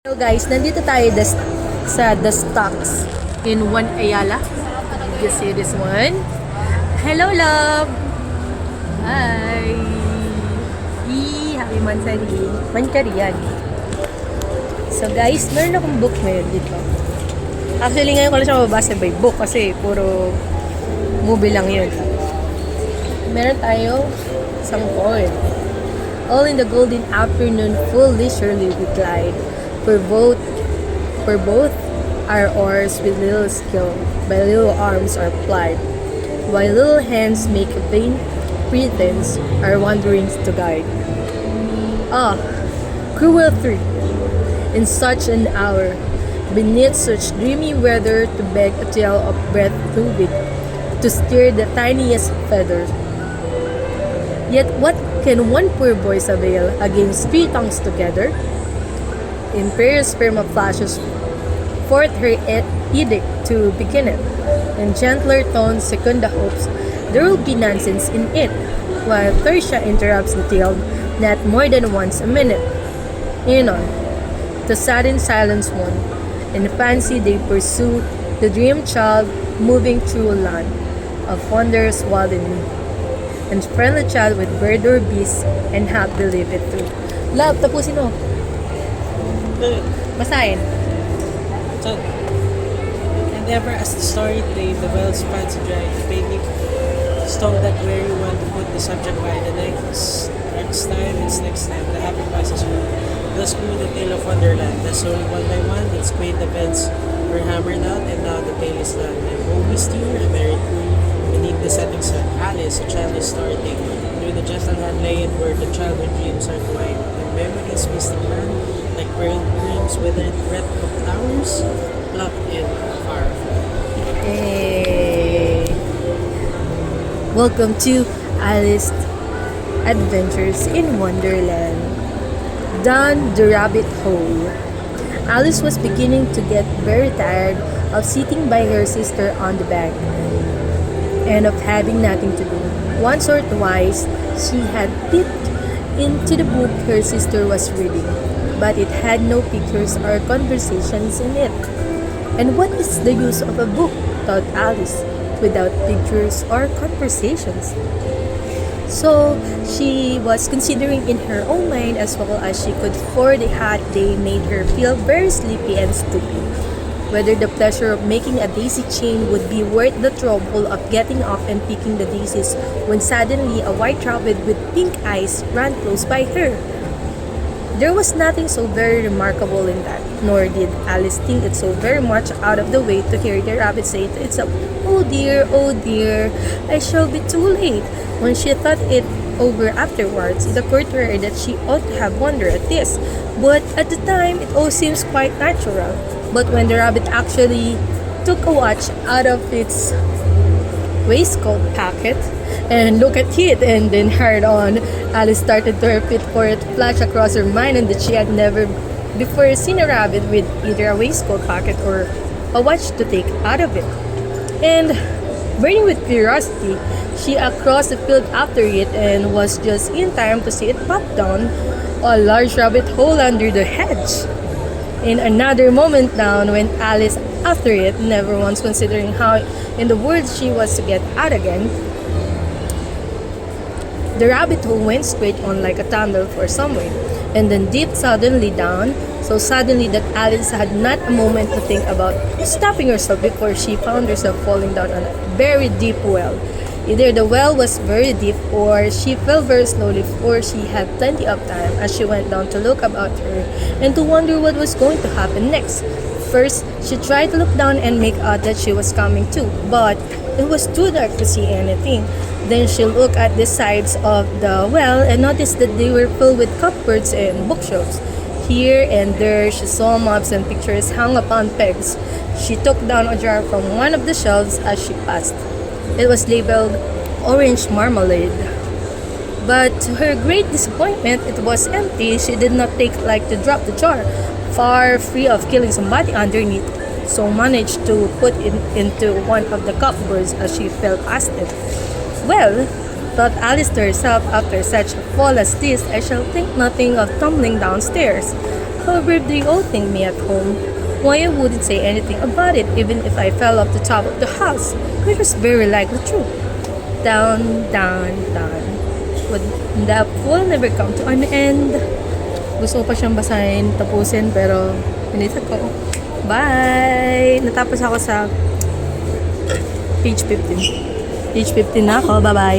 Hello guys, nandito tayo sa The Stocks in One Ayala. You see this one? Hello love! Hi! Happy Mansari! Mankarian! So guys, meron akong book ngayon dito. Actually ngayon ko lang siya mababasa by book kasi puro movie lang yun. Meron tayo isang poem. All in the golden afternoon, full leisurely we glide. For both our oars with little skill, by little arms are plied, while little hands make a vain pretense our wanderings to guide. Ah, cruel threat, in such an hour, beneath such dreamy weather, to beg a tale of breath too weak, to steer the tiniest feather. Yet what can one poor voice avail against three tongues together? Imperious sperma flashes forth her edict to begin it. In gentler tones second the hopes, there will be nonsense in it, while Tertia interrupts the tale not more than once a minute. On, the sudden silence one, in fancy they pursue the dream child moving through a land of wonders wild and new, and friendly child with bird or beast, and half believe it too. Love, tapusin mo. Basahin. So, and ever as the story played, the well spans dry, baby stoned that weary one to put the subject by the next next time, the happy passes on. Thus grew the tale of Wonderland, the slowly one by one, its quaint events were hammered out, and now the tale is done. And oh, mysterious, a merry crew, beneath the setting sun, Alice, a childish story thing, through the gentle hand lay it where the childhood dreams are twined, and memories mystic land, like pearl dreams withered breath of flowers, plucked in far. Hey. Welcome to Alice Adventures in Wonderland. Down the rabbit hole. Alice was beginning to get very tired of sitting by her sister on the bank and of having nothing to do. Once or twice, she had peeped into the book her sister was reading, but it had no pictures or conversations in it. And what is the use of a book, thought Alice, without pictures or conversations? So she was considering in her own mind as well as she could, for the hot day made her feel very sleepy and stupid, whether the pleasure of making a daisy chain would be worth the trouble of getting up and picking the daisies when suddenly a white rabbit with pink eyes ran close by her. There was nothing so very remarkable in that, nor did Alice think it so very much out of the way to hear the rabbit say to itself, oh dear, I shall be too late." When she thought it over afterwards, it occurred to her that she ought to have wondered at this, but at the time it all seems quite natural. But when the rabbit actually took a watch out of its waistcoat pocket and looked at it and then hurried on, Alice started to repeat, for it flashed across her mind and that she had never before seen a rabbit with either a waistcoat pocket or a watch to take out of it. And burning with curiosity, she across the field after it and was just in time to see it pop down a large rabbit hole under the hedge. In another moment down went Alice after it, never once considering how in the world she was to get out again. The rabbit hole went straight on like a tunnel for some way, and then dipped suddenly down, so suddenly that Alice had not a moment to think about stopping herself before she found herself falling down a very deep well. Either the well was very deep or she fell very slowly, for she had plenty of time as she went down to look about her and to wonder what was going to happen next. First, she tried to look down and make out that she was coming too, but it was too dark to see anything. Then she looked at the sides of the well and noticed that they were filled with cupboards and bookshelves. Here and there she saw maps and pictures hung upon pegs. She took down a jar from one of the shelves as she passed. It was labeled orange marmalade. But to her great disappointment, it was empty. She did not take like to drop the jar, far free of killing somebody underneath, so managed to put it into one of the cupboards as she fell past it. Well, thought Alice to herself, after such a fall as this, I shall think nothing of tumbling downstairs. How would they all think me at home? Why I wouldn't say anything about it even if I fell off the top of the house, which was very likely true. Down, down, down. Would that will never come to an end? Gusto ko pa siyang basahin, tapusin, pero pinisa ko. Bye! Natapos ako sa page 15. Page 15 na ako. Bye-bye!